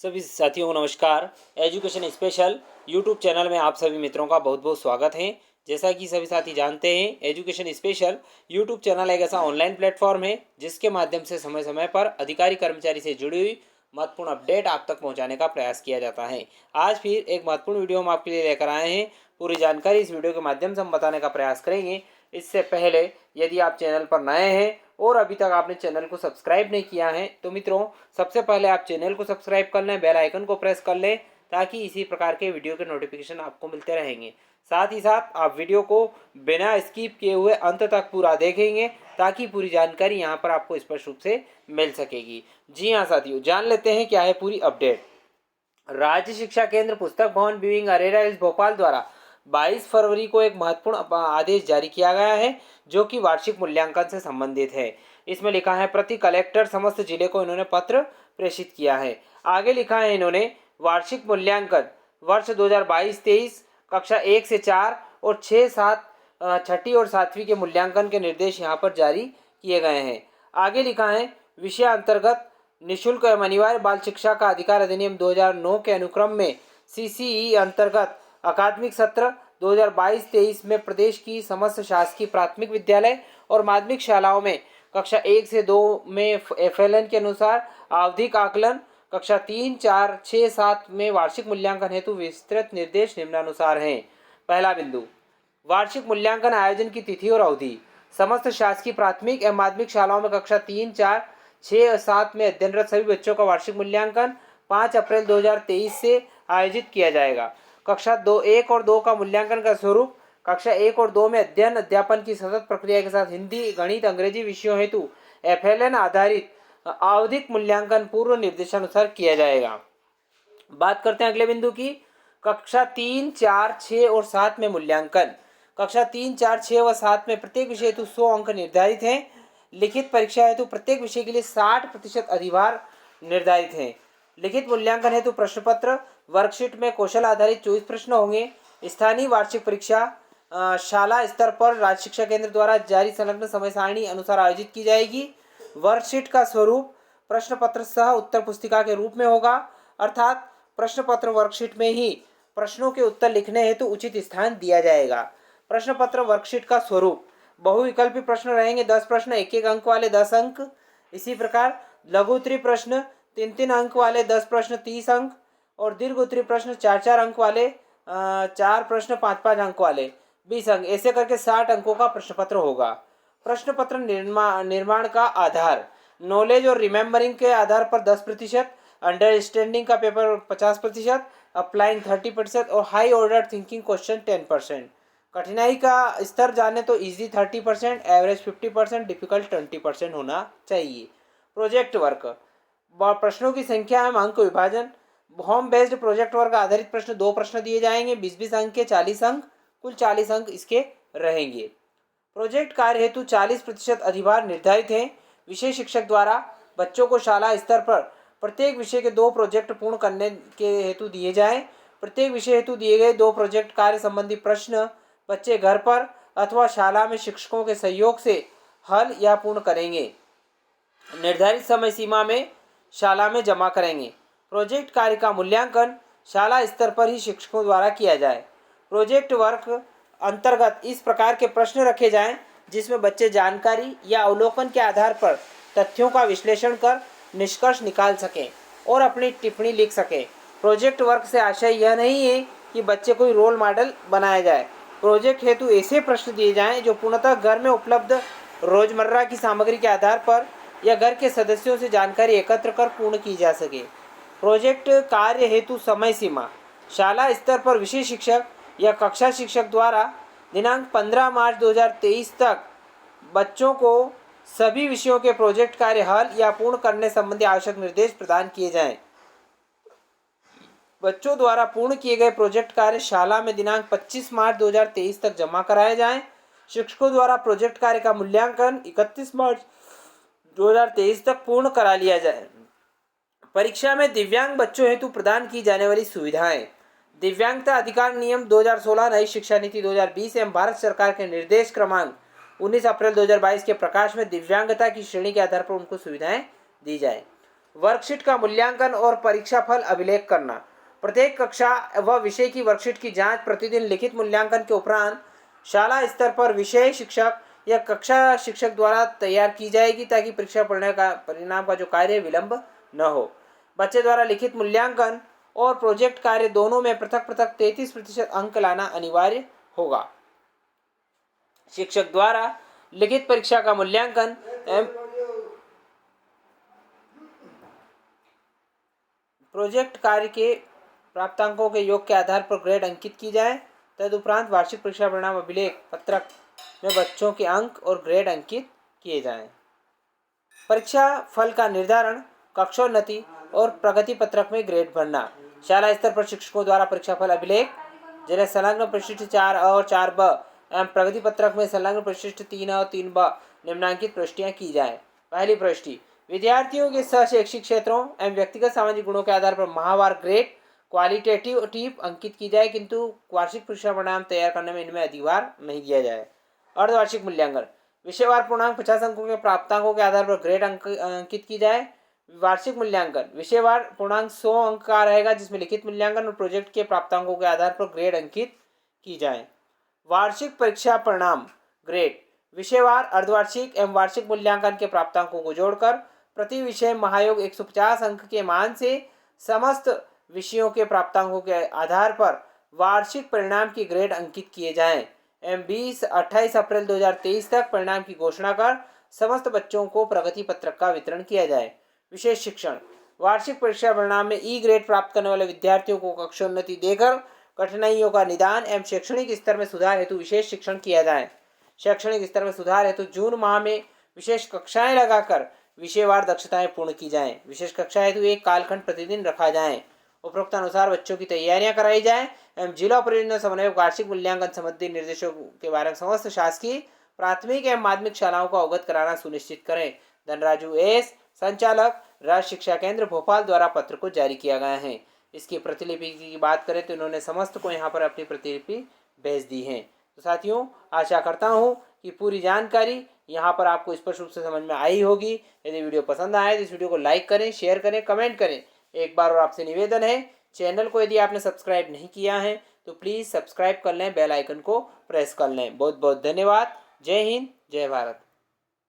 सभी साथियों को नमस्कार। एजुकेशन स्पेशल यूट्यूब चैनल में आप सभी मित्रों का बहुत बहुत स्वागत है। जैसा कि सभी साथी जानते हैं, एजुकेशन स्पेशल यूट्यूब चैनल एक ऐसा ऑनलाइन प्लेटफॉर्म है जिसके माध्यम से समय समय पर अधिकारी कर्मचारी से जुड़ी हुई महत्वपूर्ण अपडेट आप तक पहुंचाने का प्रयास किया जाता है। आज फिर एक महत्वपूर्ण वीडियो हम आपके लिए लेकर आए हैं। पूरी जानकारी इस वीडियो के माध्यम से हम बताने का प्रयास करेंगे। इससे पहले यदि आप चैनल पर नए हैं और अभी तक आपने चैनल को सब्सक्राइब नहीं किया है तो मित्रों सबसे पहले आप चैनल को सब्सक्राइब कर लें, बेल आइकन को प्रेस कर लें ताकि इसी प्रकार के वीडियो के नोटिफिकेशन आपको मिलते रहेंगे। साथ ही साथ आप वीडियो को बिना स्किप किए हुए अंत तक पूरा देखेंगे ताकि पूरी जानकारी यहाँ पर आपको स्पष्ट रूप से मिल सकेगी। जी हाँ साथियों, जान लेते हैं क्या है पूरी अपडेट। राज्य शिक्षा केंद्र पुस्तक भवन विंग अरेरा हिल्स भोपाल द्वारा 22 फरवरी को एक महत्वपूर्ण आदेश जारी किया गया है जो कि वार्षिक मूल्यांकन से संबंधित है। इसमें लिखा है प्रति कलेक्टर समस्त जिले को इन्होंने पत्र प्रेषित किया है। आगे लिखा है इन्होंने वार्षिक मूल्यांकन वर्ष 2022-23 कक्षा 1 से 4 और 6-7 छठी और सातवीं के मूल्यांकन के निर्देश यहाँ पर जारी किए गए हैं। आगे लिखा है विषय अंतर्गत निःशुल्क एवं अनिवार्य बाल शिक्षा का अधिकार अधिनियम 2009 के अनुक्रम में सीसीई अंतर्गत अकादमिक सत्र 2022-23 में प्रदेश की समस्त शासकीय प्राथमिक विद्यालय और माध्यमिक शालाओं में कक्षा 1 से 2 में एफएलएन के अनुसार आवधिक आकलन, कक्षा 3, 4, 6, 7 में वार्षिक मूल्यांकन हेतु विस्तृत निर्देश निम्नानुसार हैं। पहला बिंदु, वार्षिक मूल्यांकन आयोजन की तिथि और अवधि। समस्त शासकीय प्राथमिक एवं माध्यमिक शालाओं में कक्षा 3, 4, 6 और 7 में अध्ययनरत सभी बच्चों का वार्षिक मूल्यांकन 5 अप्रैल 2023 से आयोजित किया जाएगा। कक्षा 1 और 2 का मूल्यांकन का स्वरूप, कक्षा 1 और 2 में अध्ययन अध्यापन की सतत प्रक्रिया के साथ हिंदी, गणित, अंग्रेजी विषयों हेतु एफएलएन आधारित आवधिक मूल्यांकन पूर्व निर्देशानुसार किया जाएगा। बात करते हैं अगले बिंदु की। कक्षा 3, 4, 6 और 7 में मूल्यांकन। कक्षा 3, 4, 6 व 7 में प्रत्येक विषय हेतु 100 अंक निर्धारित हैं। लिखित परीक्षा हेतु प्रत्येक विषय के लिए 60% अधिभार निर्धारित हैं। लिखित मूल्यांकन हेतु प्रश्न पत्र वर्कशीट में कौशल आधारित 24 प्रश्न होंगे। स्थानीय वार्षिक परीक्षा शाला स्तर पर राज्य शिक्षा केंद्र द्वारा जारी संलग्न समय सारणी अनुसार आयोजित की जाएगी। वर्कशीट का स्वरूप प्रश्न पत्र सह उत्तर पुस्तिका के रूप में होगा, अर्थात प्रश्न पत्र वर्कशीट में ही प्रश्नों के उत्तर लिखने हेतु उचित स्थान दिया जाएगा। प्रश्न पत्र वर्कशीट का स्वरूप बहुविकल्पी प्रश्न रहेंगे, 10 प्रश्न 1-1 अंक वाले 10 अंक। इसी प्रकार लघु उत्तरीय प्रश्न 3-3 अंक वाले 10 प्रश्न 30 अंक और दीर्घ उत्तरीय प्रश्न 4-4 अंक वाले 4 प्रश्न 5-5 अंक वाले 20 अंक। ऐसे करके 60 अंकों का प्रश्न पत्र होगा। प्रश्न पत्र निर्माण का आधार नॉलेज और रिमेंबरिंग के आधार पर 10%, अंडरस्टैंडिंग का पेपर 50%, अप्लाइंग 30% और हाई ऑर्डर थिंकिंग क्वेश्चन 10%। कठिनाई का स्तर जाने तो इजी 30%, एवरेज 50%, डिफिकल्ट 20% होना चाहिए। प्रोजेक्ट वर्क प्रश्नों की संख्या एवं अंक विभाजन। होम बेस्ड प्रोजेक्ट वर्क आधारित प्रश्न 2 प्रश्न दिए जाएंगे, 20-20 अंक के 40 अंक, कुल 40 अंक इसके रहेंगे। प्रोजेक्ट कार्य हेतु 40% अधिभार निर्धारित हैं। विषय शिक्षक द्वारा बच्चों को शाला स्तर पर प्रत्येक विषय के 2 प्रोजेक्ट पूर्ण करने के हेतु दिए जाएं। प्रत्येक विषय हेतु दिए गए 2 प्रोजेक्ट कार्य संबंधी प्रश्न बच्चे घर पर अथवा शाला में शिक्षकों के सहयोग से हल या पूर्ण करेंगे। निर्धारित समय सीमा में शाला में जमा करेंगे। प्रोजेक्ट कार्य का मूल्यांकन शाला स्तर पर ही शिक्षकों द्वारा किया जाए। प्रोजेक्ट वर्क अंतर्गत इस प्रकार के प्रश्न रखे जाएं जिसमें बच्चे जानकारी या अवलोकन के आधार पर तथ्यों का विश्लेषण कर निष्कर्ष निकाल सकें और अपनी टिप्पणी लिख सकें। प्रोजेक्ट वर्क से आशय यह नहीं है कि बच्चे कोई रोल मॉडल बनाया जाए। प्रोजेक्ट हेतु ऐसे प्रश्न दिए जाएं जो पूर्णतः घर में उपलब्ध रोजमर्रा की सामग्री के आधार पर या घर के सदस्यों से जानकारी एकत्र कर पूर्ण की जा सके। प्रोजेक्ट कार्य हेतु समय सीमा शाला स्तर पर विषय शिक्षक या कक्षा शिक्षक द्वारा दिनांक 15 मार्च 2023 तक बच्चों को सभी विषयों के प्रोजेक्ट कार्य हल या पूर्ण करने संबंधी आवश्यक निर्देश प्रदान किए जाएं। बच्चों द्वारा पूर्ण किए गए प्रोजेक्ट कार्य शाला में दिनांक 25 मार्च 2023 तक जमा कराए जाएं। शिक्षकों द्वारा प्रोजेक्ट कार्य का मूल्यांकन 31 मार्च 2023 तक पूर्ण करा लिया जाए। परीक्षा में दिव्यांग बच्चों हेतु प्रदान की जाने वाली सुविधाएं। दिव्यांगता अधिकार नियम 2016, नई शिक्षा नीति 2020 एवं भारत सरकार के निर्देश क्रमांक 19 अप्रैल 2022 के प्रकाश में दिव्यांगता की श्रेणी के आधार पर उनको सुविधाएं दी जाए। वर्कशीट का मूल्यांकन और परीक्षा फल अभिलेख करना। प्रत्येक कक्षा व विषय की वर्कशीट की जांच प्रतिदिन लिखित मूल्यांकन के उपरांत शाला स्तर पर विषय शिक्षक या कक्षा शिक्षक द्वारा तैयार की जाएगी ताकि परीक्षा परिणाम का जो कार्य विलंब न हो। बच्चे द्वारा लिखित मूल्यांकन और प्रोजेक्ट कार्य दोनों में पृथक पृथक 33% अंक लाना अनिवार्य होगा। शिक्षक द्वारा लिखित परीक्षा का मूल्यांकन एवं प्रोजेक्ट कार्य के प्राप्तांकों के योग के आधार पर ग्रेड अंकित की जाए। तदुपरांत वार्षिक परीक्षा परिणाम अभिलेख पत्रक में बच्चों के अंक और ग्रेड अंकित किए जाएं। परीक्षा फल का निर्धारण, कक्षोन्नति और प्रगति पत्रक में ग्रेड भरना। शाला स्तर पर शिक्षकों द्वारा परीक्षा फल अभिलेख जिन्हें संलग्न परिशिष्ट 4 और 4 ब एवं प्रगति पत्रक में संलग्न परिशिष्ट 3 और 3 ब निम्नांकित प्रविष्टियां की जाए। पहली प्रविष्टि विद्यार्थियों के शैक्षिक क्षेत्रों एवं व्यक्तिगत सामाजिक गुणों के आधार पर माहवार ग्रेड क्वालिटेटिव अंकित की जाए, किंतु वार्षिक परीक्षा परिणाम तैयार करने में इनमें अधिभार नहीं दिया जाए। अर्धवार्षिक मूल्यांकन विषयवार पूर्णांक 50 अंकों के प्राप्तांकों के आधार पर ग्रेड अंकित की जाए। वार्षिक मूल्यांकन विषयवार पूर्णांक 100 अंक का रहेगा, जिसमें लिखित मूल्यांकन और प्रोजेक्ट के प्राप्तांकों के आधार पर ग्रेड अंकित की जाए। वार्षिक परीक्षा परिणाम ग्रेड विषयवार, अर्धवार्षिक एवं वार्षिक मूल्यांकन के प्राप्तांकों को जोड़कर प्रति विषय महायोग 150 अंक के मान से समस्त विषयों के प्राप्तांकों के आधार पर वार्षिक परिणाम की ग्रेड अंकित किए जाएं एवं 28 अप्रैल 2023 तक परिणाम की घोषणा कर समस्त बच्चों को प्रगति पत्रक का वितरण किया जाए। विशेष शिक्षण वार्षिक परीक्षा परिणाम में ई ग्रेड प्राप्त करने वाले विद्यार्थियों को कक्षोन्नति देकर कठिनाइयों का निदान एवं शैक्षणिक स्तर में सुधार हेतु विशेष शिक्षण किया जाए। शैक्षणिक स्तर में सुधार हेतु जून माह में विशेष कक्षाएं लगाकर विषयवार दक्षताएं पूर्ण की जाएं। विशेष कक्षा हेतु एक कालखंड प्रतिदिन रखा जाए। उपरोक्त अनुसार बच्चों की तैयारियां कराई जाए एवं जिला परियोजना समन्वयक वार्षिक मूल्यांकन संबंधी निर्देशों के बारे में समस्त शासकीय प्राथमिक एवं माध्यमिक शालाओं को अवगत कराना सुनिश्चित करें। धनराजू एस, संचालक राज्य शिक्षा केंद्र भोपाल द्वारा पत्र को जारी किया गया है। इसकी प्रतिलिपि की बात करें तो इन्होंने समस्त को यहाँ पर अपनी प्रतिलिपि भेज दी है। तो साथियों, आशा करता हूँ कि पूरी जानकारी यहाँ पर आपको स्पष्ट रूप से समझ में आई होगी। यदि वीडियो पसंद आए तो इस वीडियो को लाइक करें, शेयर करें, कमेंट करें। एक बार और आपसे निवेदन है, चैनल को यदि आपने सब्सक्राइब नहीं किया है तो प्लीज़ सब्सक्राइब कर लें, बेल आइकन को प्रेस कर लें। बहुत बहुत धन्यवाद। जय हिंद, जय भारत।